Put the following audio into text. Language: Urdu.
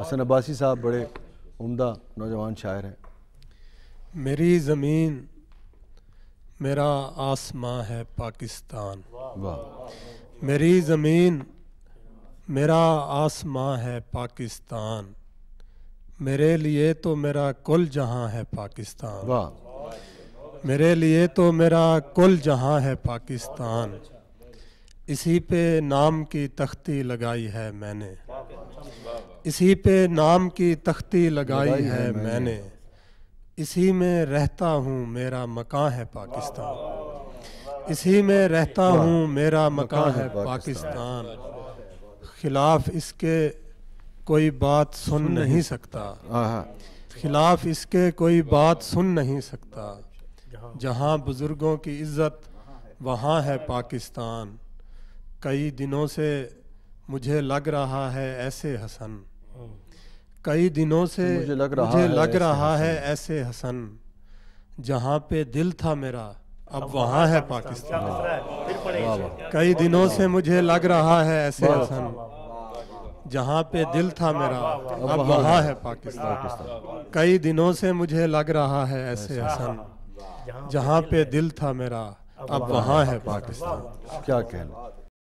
حسن عباسی صاحب بڑے عمدہ نوجوان شاعر ہیں۔ میری زمین میرا آسماں ہے پاکستان، واہ، میری زمین میرا آسماں ہے پاکستان، میرے لیے تو میرا کل جہاں ہے پاکستان، واہ، میرے لیے تو میرا کل جہاں ہے پاکستان، اسی پہ نام کی تختی لگائی ہے میں نے، اسی پہ نام کی تختی لگائی ہے میں نے، اسی میں رہتا ہوں میرا مکان ہے پاکستان، اسی میں رہتا ہوں میرا مکان ہے پاکستان، خلاف اس کے کوئی بات سن نہیں سکتا، خلاف اس کے کوئی بات سن نہیں سکتا، جہاں بزرگوں کی عزت وہاں ہے پاکستان، کئی دنوں سے مجھے لگ رہا ہے ایسے حسن، کئی دنوں سے مجھے لگ رہا ہے ایسے حسن، جہاں پہ دل تھا میرا اب وہاں ہے پاکستان، کئی دنوں سے مجھے لگ رہا ہے ایسے حسن، جہاں پہ دل تھا میرا اب وہاں ہے پاکستان، کئی دنوں سے مجھے لگ رہا ہے ایسے حسن، جہاں پہ دل تھا میرا اب وہاں ہے پاکستان۔ کیا کہنا۔